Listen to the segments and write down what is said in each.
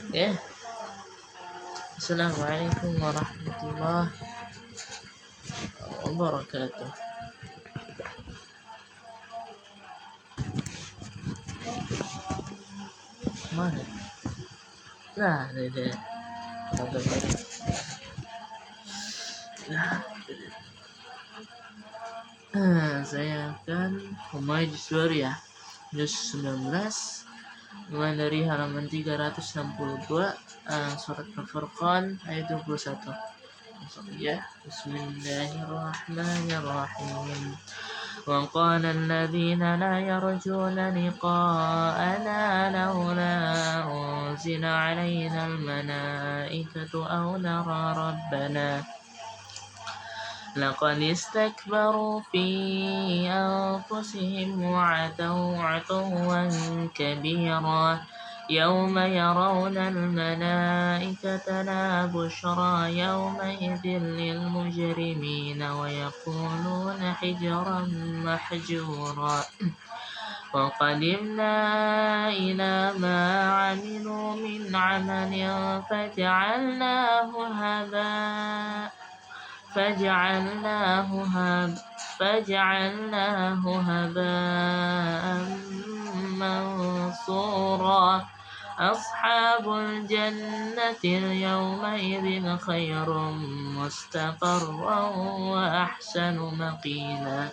Ya, Assalamualaikum warahmatullahi wabarakatuh. Mana? Nah, ada deh. Tonton tadi. Saya akan memulai ya. Juz 19 mulai dari halaman 362 surat Al-Furqan ayat 21. Ya, Bismillahirrahmanirrahim. وقال الذين لا يرجون لقاءنا لولا أنزل علينا الملائكة أو نرى ربنا لقد استكبروا في أنفسهم وعتوا عتوا كبيرا يوم يرون الملائكة لا بشرى يومئذ للمجرمين ويقولون حجرا محجورا وقدمنا إلى ما عملوا من عمل فجعلناه هباء منصورا أصحاب الجنة يومئذ خير مستقرا وأحسن مقيلا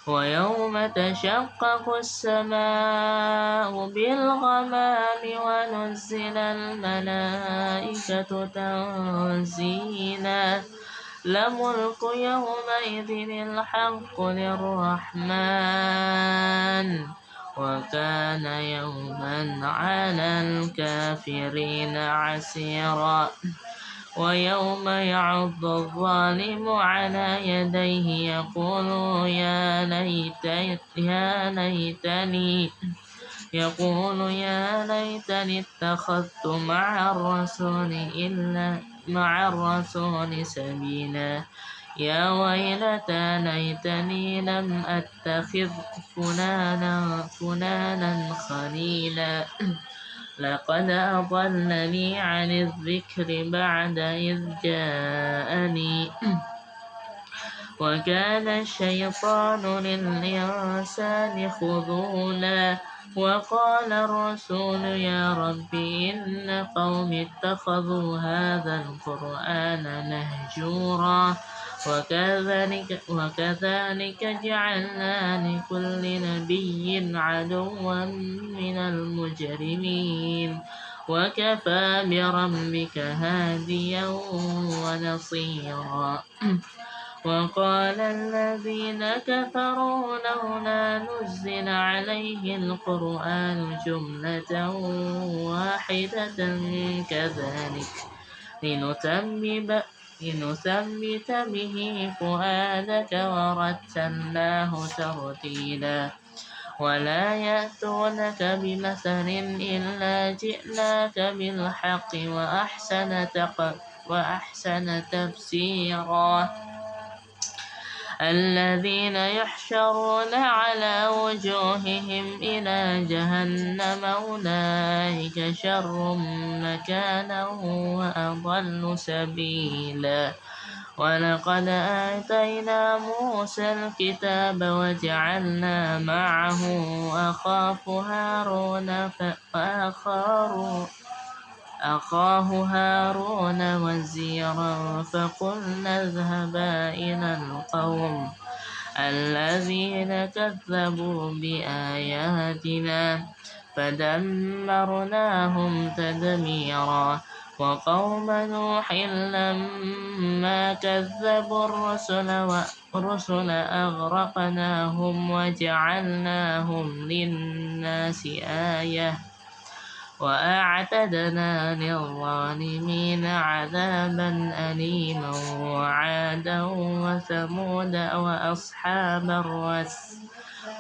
ويوم تشقق السماء بالغمام ونزل الملائكة تنزيلا لملك يومئذ الحق للرحمن وكان يوما على الكافرين عسيرا ويوم يعض الظالم على يديه يقول يا ليتني اتخذت مع الرسول سبيلا يا ويلتى ليتني لم أتخذ فلانا خليلا لقد أضلني عن الذكر بعد إذ جاءني وكان الشيطان للإنسان خذولا وقال الرسول يا رب إن قوم اتخذوا هذا القرآن مهجورا وكذلك جعلنا لكل نبي عدوا من المجرمين وكفى بربك هاديا ونصيرا وقال الذين كفروا لولا نزل عليه القرآن جملة واحدة كذلك لنثبت به فؤادك ورتلناه ترتيلا ولا يأتونك بمثل إلا جئناك بالحق وأحسن تفسيرا الذين يحشرون على وجوههم إلى جهنم أولئك شر مكانا وأضل سبيلا ولقد آتينا موسى الكتاب وجعلنا معه أخاه هارون وزيرا فقلنا اذهبا إلى القوم الذين كذبوا بآياتنا فدمرناهم تدميرا وقوم نوح لما كذبوا الرسل أغرقناهم وجعلناهم للناس آية وأعتدنا للظالمين عذابا أليما وعادا وثمود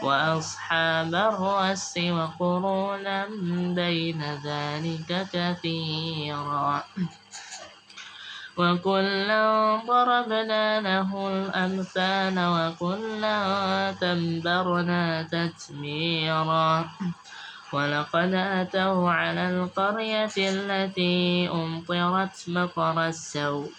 وأصحاب الرس وقرونا بين ذلك كثيرا وكلا ضربنا له الأمثال وكلا تبرنا تتبيرا ولقد أتوا على القرية التي أمطرت مطر السوء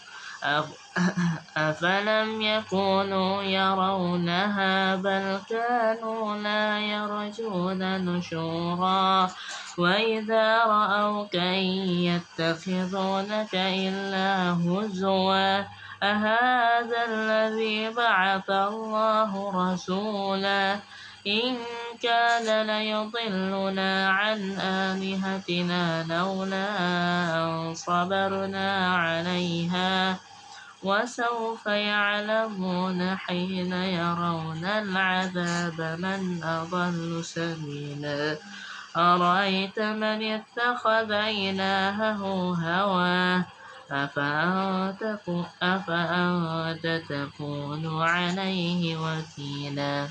أفلم يكونوا يرونها بل كانوا لا يرجون نشورا وإذا رأوك إن يتخذونك إلا هزوا أهذا الذي بعث الله رسولا إن كان ليضلنا عن آلهتنا لولا أن صبرنا عليها وسوف يعلمون حين يرون العذاب من أضل سبيلا أرأيت من اتخذ إلهه هواه أفأنت تكون عليه وكيلا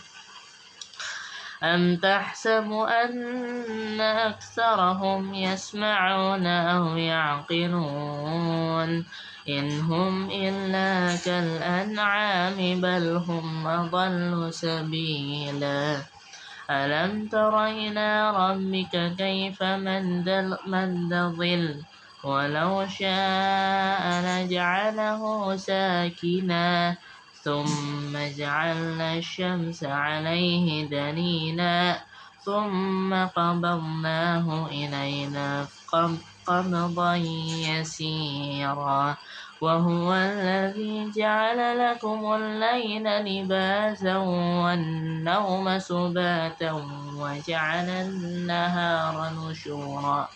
أم تحسب أن أكثرهم يسمعون أو يعقلون إن هم إلا كالأنعام بل هم أضل سبيلا ألم تر إلى ربك كيف مد الظل ولو شاء لجعله ساكنا ثم جعلنا الشمس عليه دليلا ثم قبضناه إلينا قبضا يسيرا وهو الذي جعل لكم الليل لباسا والنوم سباتا وجعل النهار نشورا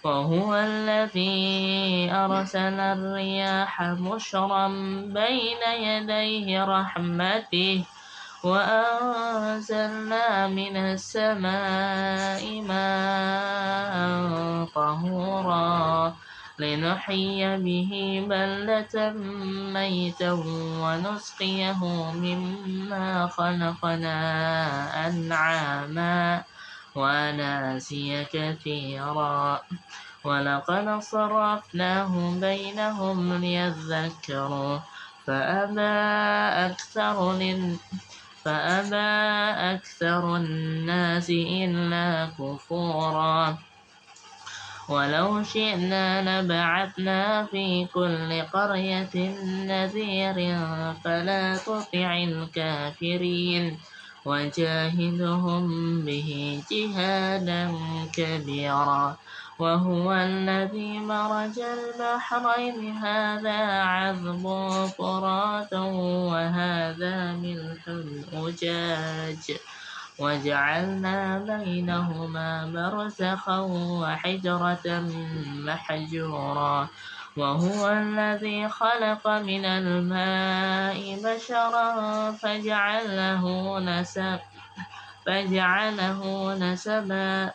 وهو الذي أرسل الرياح بشرا بين يديه رحمته وأنزلنا من السماء ماء طهورا لنحيي به بلدة ميتا ونسقيه مما خلقنا أنعاما وأناسيا كثيرا ولقد صرفناه بينهم ليذكروا فأبى أكثر الناس إلا كفورا ولو شئنا لبعثنا في كل قرية نذيرا فلا تطع الكافرين وجاهدهم به جهادا كبيرا وهو الذي مرج البحرين هذا عذب فرات وهذا ملح أجاج وجعلنا بينهما برزخا وحجرة محجورا وهو الذي خلق من الماء بشرا فجعله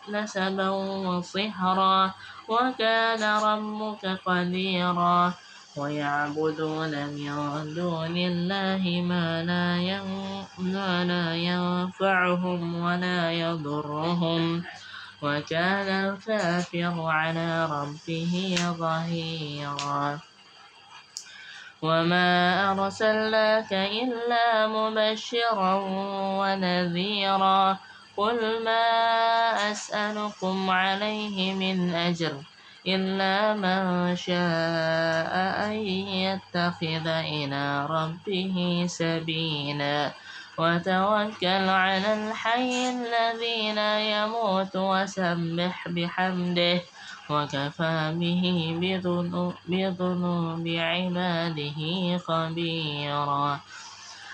نسبا وصهرا وكان ربك قديرا ويعبدون من دون الله ما لا ينفعهم ولا يضرهم وكان الكافر على ربه ظهيرا وما أرسلناك إلا مبشرا ونذيرا قل ما أسألكم عليه من أجر إلا من شاء أن يتخذ إلى ربه سبيلا وتوكل على الحي الذي لا يموت وسبح بحمده وكفى به بذنوب عباده خبيرا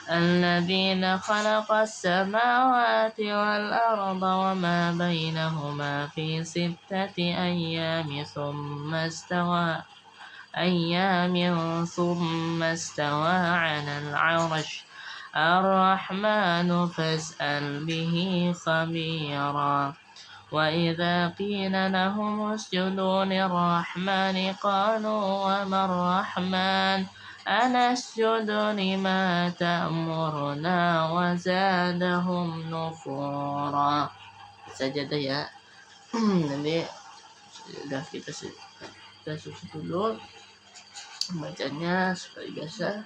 الذين خلق السماوات والأرض وما بينهما في 6 أيام ثم استوى على العرش الرحمن فاسأل به خبيرا وإذا قيل لهم اسجدوا للرحمن قالوا وما الرحمن أنسجد لما تأمرنا وزادهم نفورا. Sajadah ya. Nanti sudah kita susun dulu bacanya seperti biasa.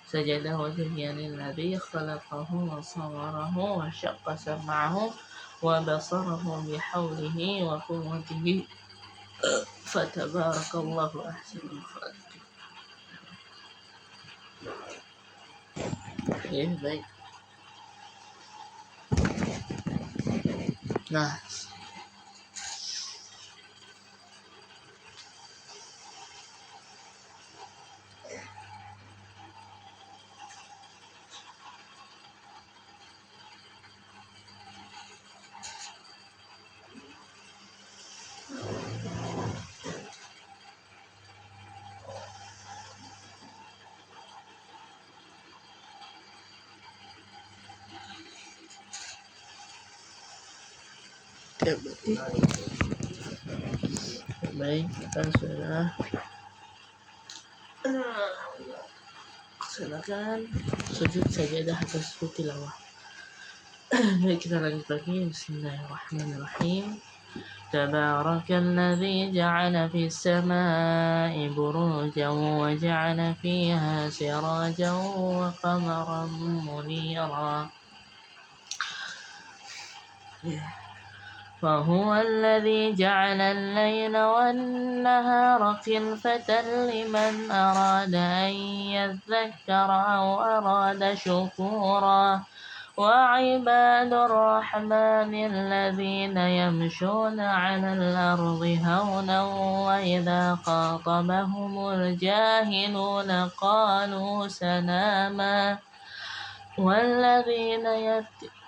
Sajadah wajhiyani alladhi khalaqahu wa sawwarahu wa syaqqa sam'ahu وبصره بحوله وقوته، فتبارك الله أحسن الخالقين. Ya, baik. Nah, ya, baik, kita sudah silakan sujud sajadah atas tilawah. Baik, kita lanjut lagi. Bismillahirrahmanirrahim. تبارك الذي جعل في السماء بروجا وجعل فيها سراجا وقمرا منيرا وهو الذي جعل الليل والنهار خلفة لمن أراد أن يذكر أو أراد شكورا وعباد الرحمن الذين يمشون على الأرض هونا وإذا خاطبهم الجاهلون قالوا سلاما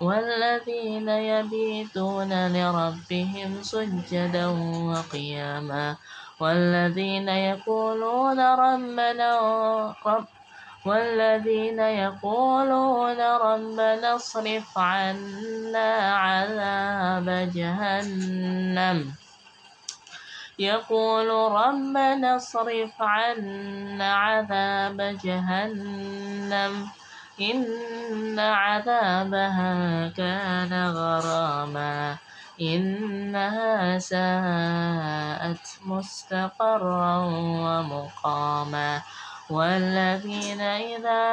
والذين يبيتون لربهم سجدا وقياما والذين يقولون ربنا اصرف عنا عذاب جهنم إن عذابها كان غراما إنها ساءت مستقرا ومقاما والذين إذا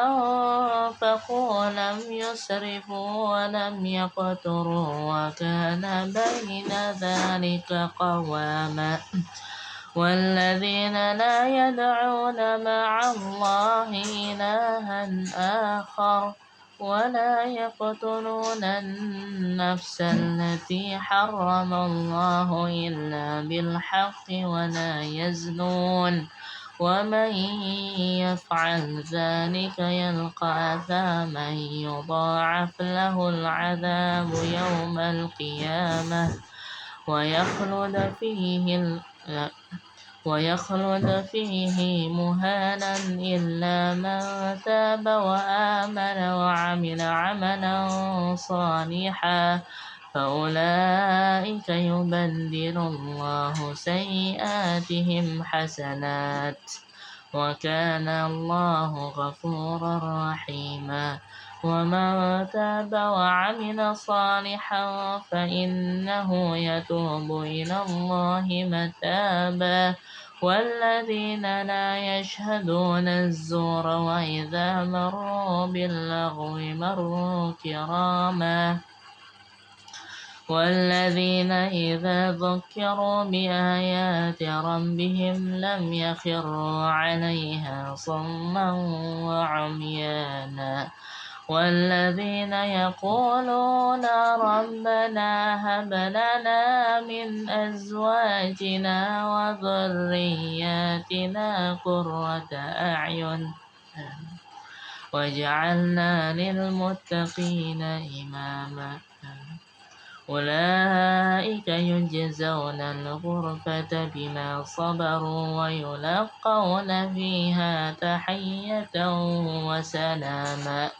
أنفقوا لم يسرفوا ولم يقتروا وكان بين ذلك قواما والذين لا يدعون مع الله إلها آخر ولا يقتلون النفس التي حرم الله إلا بالحق ولا يزنون ومن يفعل ذلك يلقى أثاما يضاعف له العذاب يوم القيامة ويخلد فيه مهانا إلا من تاب وآمن وعمل عملا صالحا فأولئك يبدل الله سيئاتهم حسنات وكان الله غفورا رحيما ومن تاب وعمل صالحا فإنه يتوب إلى الله متابا والذين لا يشهدون الزور وإذا مروا باللغو مروا كراما والذين إذا ذكروا بآيات ربهم لم يخروا عليها صما وعميانا والذين يقولون ربنا هب لنا من أزواجنا وذرياتنا قرة أعين واجعلنا للمتقين إماما أولئك يجزون الغرفة بما صبروا ويلقون فيها تحية وسلاما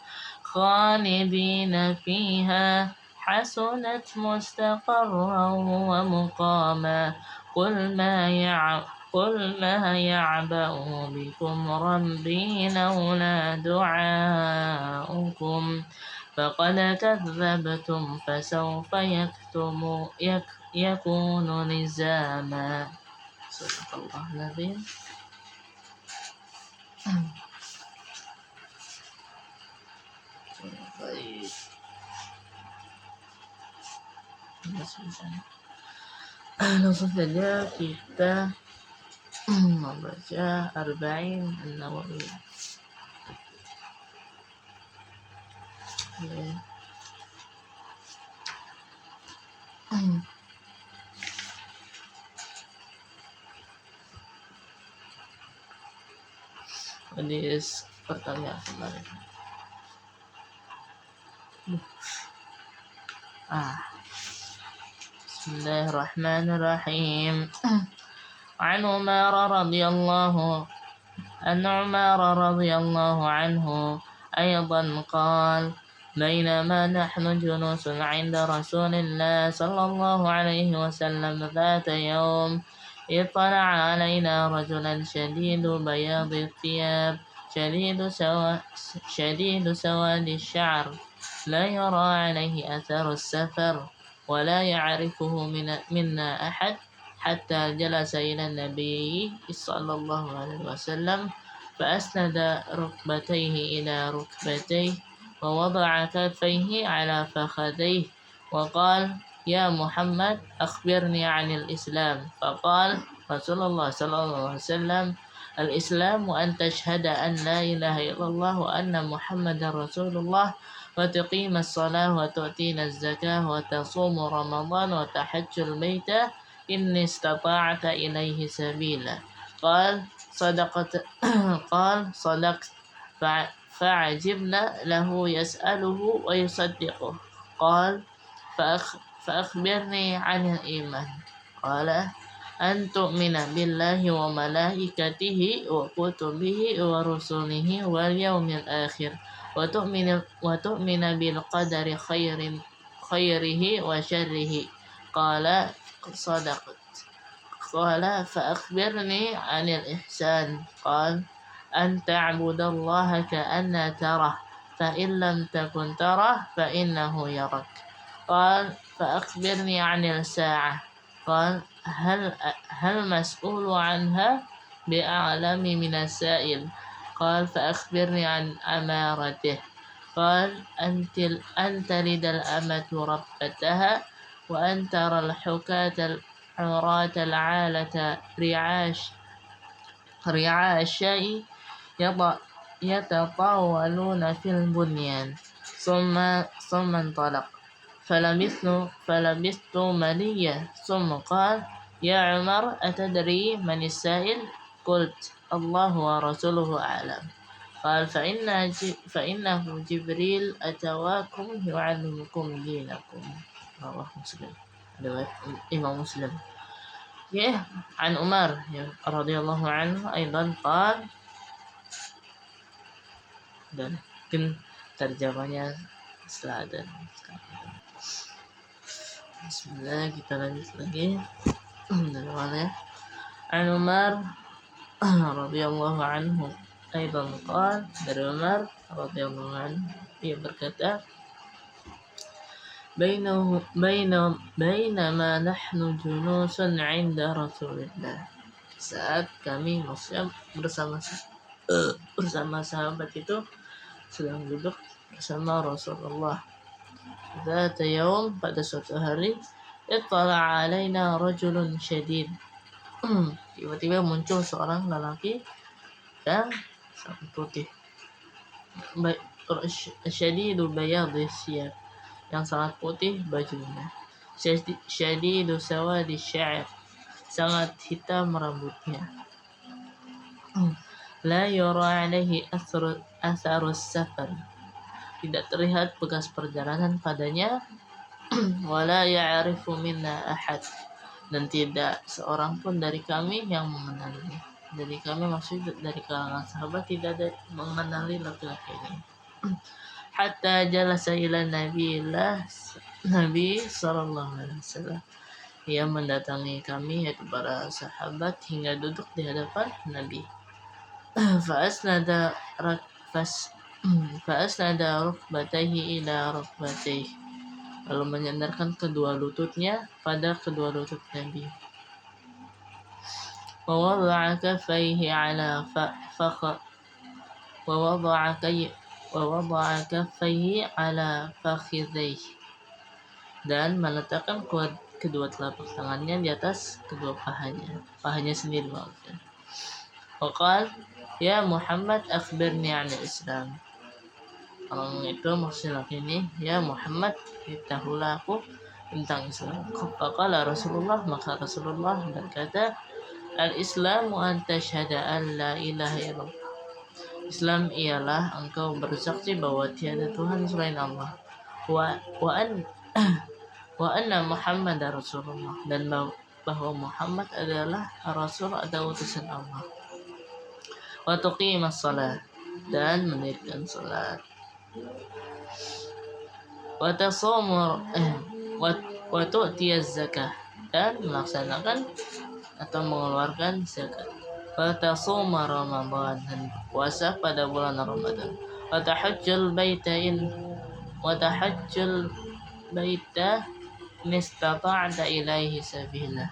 خالدين فيها حسنت مستقرا ومقاما قل ما يعبأ بكم ربي لولا دعاؤكم فقد كذبتم فسوف يكون لزاما صدق الله العظيم. Baik. Langsung saja kita membaca Arba'in An-Nawawi. Hadis pertanyaan kemarin. Bismillahirrahmanirrahim. An Umar radhiyallahu anhu أيضا قال بينما نحن جلوس عند رسول الله صلى الله عليه وسلم ذات يوم اطلع علينا رجلا شديد بياض الثياب شديد سواد الشعر لا يرى عليه أثر السفر ولا يعرفه منا أحد حتى جلس إلى النبي صلى الله عليه وسلم فأسند ركبتيه إلى ركبتيه ووضع كفيه على فخذيه وقال يا محمد أخبرني عن الإسلام فقال رسول الله صلى الله عليه وسلم الإسلام أن تشهد أن لا إله إلا الله وأن محمدا رسول الله وتقيم الصلاة وتؤتين الزكاة وتصوم رمضان وتحج البيت إن استطعت إليه سبيلا قال صدقت فعجبنا له يسأله ويصدقه قال فأخبرني عن الإيمان قال أن تؤمن بالله وملائكته وكتبه ورسله واليوم الآخر وتؤمن بالقدر خيره وشره قال صدقت قال فأخبرني عن الإحسان قال أن تعبد الله كأنك تراه فإن لم تكن تراه فإنه يراك قال فأخبرني عن الساعة قال هل مسؤول عنها بأعلم من السائل قال فأخبرني عن أمارته قال أن تلد الأمة ربتها وأن ترى الحكاة العراة العالة رعاء الشاء يتطاولون في البنيان ثم انطلق فلبثت مليا ثم قال يا عمر أتدري من السائل قلت الله ورسوله أعلم قال فإنه جبريل أتواكم يعلمكم دينكم رواه مسلم إمام مسلم عن عمر رضي الله عنه أيضا قال dan mungkin terjemahnya setelah ada. Bismillah, kita lanjut lagi dari mana ya? An Umar radhiyallahu anhu aidan qala, dari Umar radhiyallahu anhu ia berkata bainama nahnu julusun 'inda Rasulillah, saat kami bersama sahabat itu sedang duduk bersama Rasulullah. Zata yaum, pada suatu hari, ittala alaina rajulun syadid. Tiba-tiba muncul seorang lelaki yang sangat putih. Syadidu bayadhi siyab, yang sangat putih bajunya. Syadidu sawadi sya'ir, sangat hitam rambutnya. La yura alaihi atharus safar, tidak terlihat bekas perjalanan padanya. Wala ya'rifu minna ahad, dan tidak seorang pun dari kami yang mengenalinya. Dari kami, maksud dari kalangan sahabat, tidak ada mengenali laki-laki ini. Hatta jalasa ila Nabi sallallahu alaihi wasallam, ia mendatangi kami, yaitu para sahabat, hingga duduk di hadapan Nabi. Fa'asnada rukbatayhi ila rukbatayhi, lalu menyandarkan kedua lututnya pada kedua lutut Nabi. Wa wada'a kaffayhi ala fakhidhayhi, dan meletakkan kedua telapak tangannya di atas kedua pahanya sendiri maksudnya. Waqal, ya Muhammad akhbirni 'anil Islam. Orang itu maksudnya ini, ya Muhammad, beritahulah aku tentang Islam. Faqala Rasulullah, maka Rasulullah berkata, al-Islamu an tashhada an la ilaha illallah. Islam ialah engkau bersaksi bahwa tiada Tuhan selain Allah. Wa an wa anna Muhammadar Rasulullah, dan bahwa Muhammad adalah Rasul atau utusan Allah. Wa tuqimas shalah, dan mendirikan salat. Wa tasumur wa tu'tiyaz zakah, dan melaksanakan atau mengeluarkan zakat. Wa tasuma Ramadan, dan puasa pada bulan Ramadan. Wa tahajjul baita istata'ta ilaihi sabila,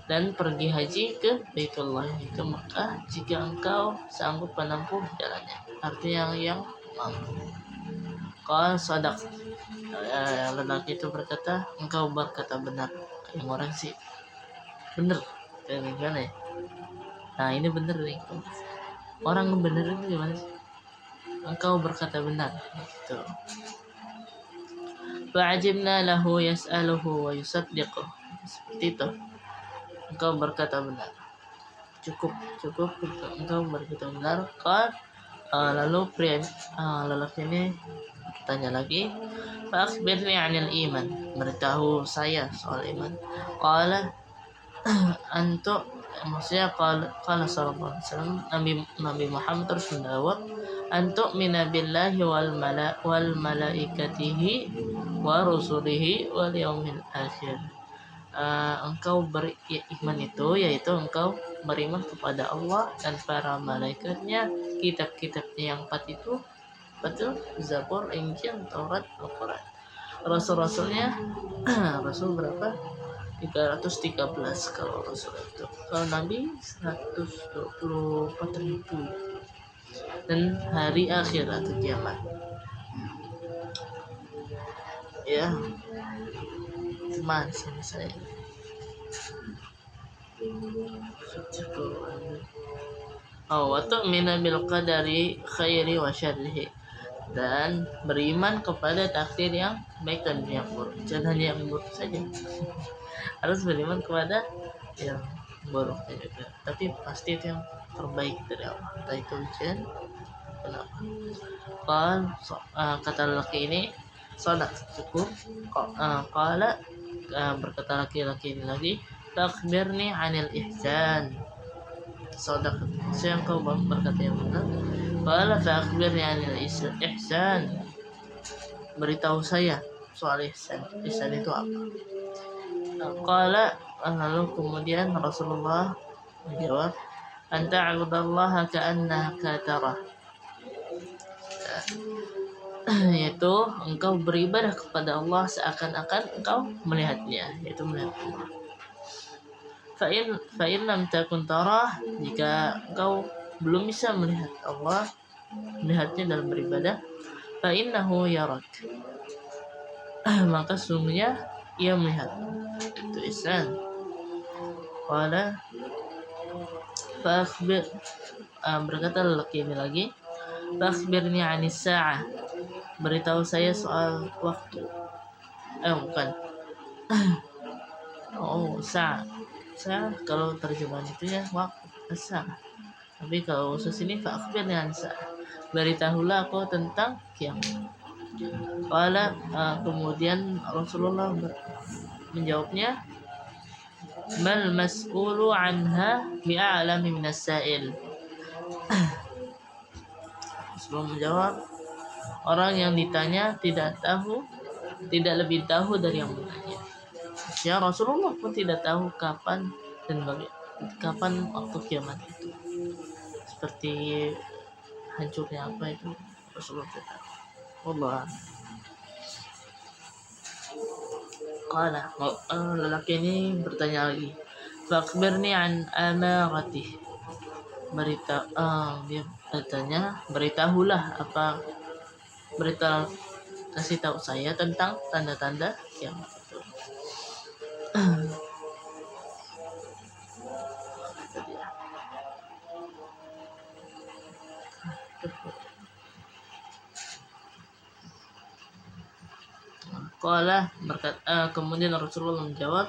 dan pergi haji ke Baitullah, itu Makkah, jika engkau sanggup menempuh jalannya, artinya yang mampu. Qala sadaq, lelaki itu berkata, engkau berkata benar. Yang orang sih bener, kayak gimana ya? Nah ini bener nih, orang bener itu gimana sih? Engkau berkata benar gitu. Fa'ajibna lahu yas'aluhu wa yusaddiquh, seperti itu. Engkau berkata benar, cukup engkau berkata benar. Lalu lelaki ini tanya lagi, fa akhbirni 'anil iman, beritahu saya soal iman. Qala antu, maksudnya qala sallallahu alaihi wasallam, Nabi Muhammad terus menjawab, antu mina billahi wal malaikatihi wa rusulihi wal yaumil akhir. Engkau beriman itu yaitu engkau beriman kepada Allah dan para malaikatnya, kitab-kitabnya yang 4 itu, betul, Zabur, Injil, Taurat, Al-Quran. Rasul-rasulnya Rasul berapa? 313 kalau Rasul itu. Kalau Nabi 124.000. Dan hari akhir atau kiamat. Ya, teman sama saya. Wa tu'minu bil qadari khairi wa syarrihi, dan beriman kepada takdir yang baik dan yang buruk. Jangan yang buruk saja. Harus beriman kepada yang buruk juga. Tapi pasti itu yang terbaik dari Allah. Entah itu ujian kenapa. Kata laki ini, salat cukup. Qala, berkata laki-laki ini lagi, takhbirni 'anil ihsan. Sadak, saya engkau berkata yang benar. Qala fa akhbirni 'anil ihsan, beritahu saya soal ihsan. Ihsan itu apa? Qala, lalu kemudian Rasulullah menjawab, anta 'abdallaha ka'annaka tarah, yaitu engkau beribadah kepada Allah seakan-akan engkau melihatnya, yaitu melihat Allah. Fa'in lam takun tarah, jika engkau belum bisa melihat Allah, melihatnya dalam beribadah, fa'innahu yarak, maka sungguhnya ia melihat. Itu ihsan. Qala fa akhbir, berkata lelaki ini lagi, fa akhbirni 'anis sa'ah, beritahu saya soal waktu. Bukan. Sa'ah kalau terjemahan itu ya waktu, sa'ah. Tapi kalau khusus ini fa akhbirni 'anis sa'ah, beritahulah aku tentang kiamat. Qala, kemudian Rasulullah menjawabnya, mal mas'ulu anha bi'alami minas sa'il. Rasulullah menjawab, orang yang ditanya tidak lebih tahu dari yang bertanya. Ya, Rasulullah pun tidak tahu kapan waktu kiamat itu, seperti hancurnya apa itu Rasulullah tidak tahu. Allah. Qala, lelaki ini bertanya lagi, fakhbirni an amarati, dia bertanya, beritahulah apa berita kasih tahu saya tentang tanda-tanda kiamat itu. Itu dia. Kemudian Rasulullah menjawab,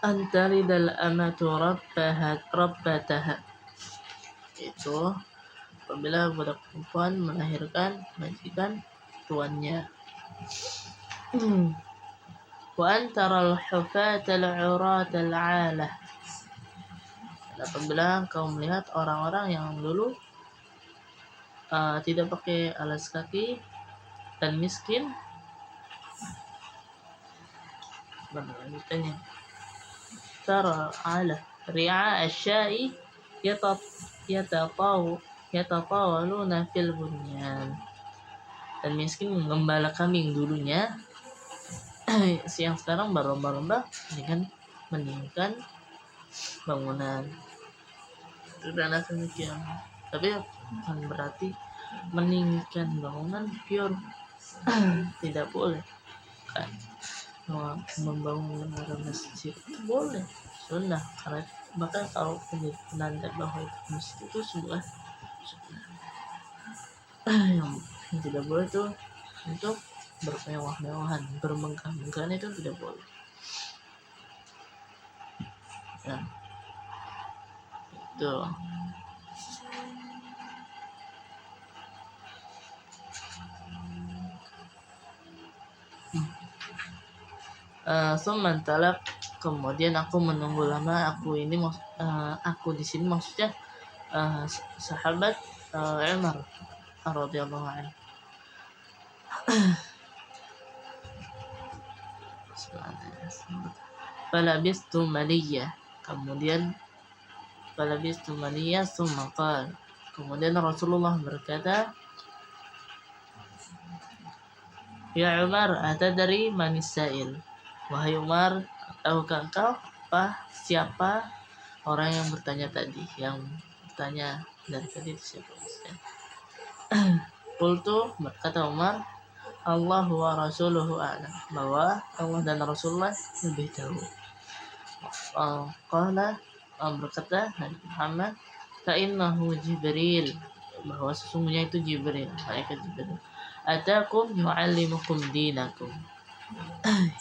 antaridal amatu rabbataha, itu apabila budak perempuan melahirkan majikan tuannya. Wa antaral hufatal uratal alah, dan apabila kau melihat orang-orang yang dulu tidak pakai alas kaki dan miskin. Lanjutannya, tara ala ri'a asyai yatatawaluna fil bunyan, dan miskin menggembala kambing dulunya siang sekarang berlomba-lomba dengan meninggikan bangunan. Itu dan demikian. Tapi bukan berarti meninggikan bangunan pure tidak boleh kan. Membangun menara masjid itu boleh, sunnah, karena bahkan kalau penanda bahwa itu masjid itu sebuah sunnah. yang tidak boleh itu untuk bermewah-mewahan, bermegah-megahan, itu tidak boleh ya. Itu talak, kemudian aku menunggu lama. Aku di sini maksudnya sahabat Umar radhiyallahu anhu. Falabistu maliyah, kemudian summa qala, kemudian Rasulullah berkata, ya Umar, atadri manis sa'il, wahai Umar, tahukah engkau siapa orang yang bertanya tadi, yang bertanya dari tadi itu siapa? Qultu, berkata Umar, Allah wa rasuluhu a'lam, bahwa Allah dan Rasulullah lebih tahu. Qala, berkata Nabi Muhammad, fa'innahu Jibril, bahwa sesungguhnya itu Jibril, malaikat Jibril, atakum yu'allimukum dinakum,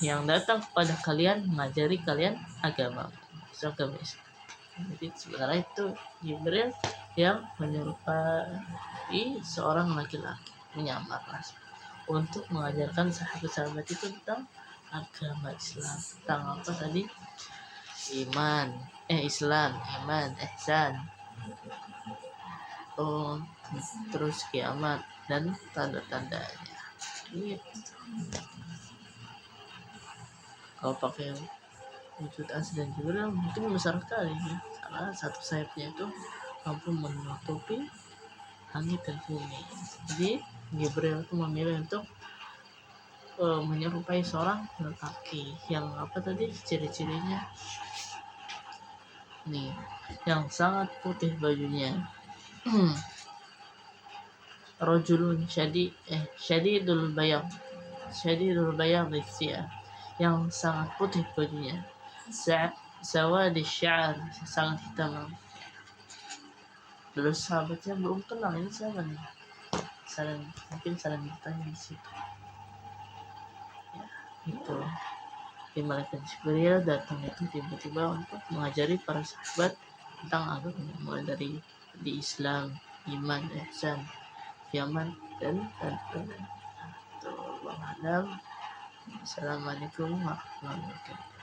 yang datang kepada kalian mengajari kalian agama Islam. Jadi sebenarnya itu Jibril yang menyerupai seorang laki-laki, menyamar untuk mengajarkan sahabat-sahabat itu tentang agama Islam, tentang apa tadi? Islam, iman, ihsan, terus kiamat dan tanda-tandanya. Gitu. Kalau pakai wujud asli dan Jibril itu besar sekali ya, karena satu sayapnya itu mampu menutupi langit dan bumi. Jadi Jibril itu memilih untuk menyerupai seorang lelaki yang apa tadi ciri-cirinya nih, yang sangat putih bajunya, rajulun syadidul bayad yang sangat putih bajunya, sawadi sya'ar, sangat hitam. Terus sahabatnya belum kenal ini siapa nih, mungkin saling bertanya di situ ya. Itu di malaikat Jibril datang itu tiba-tiba untuk mengajari para sahabat tentang agama, mulai dari di Islam, iman, ihsan, kiamat dan Allah alam. Assalamualaikum warahmatullahi wabarakatuh.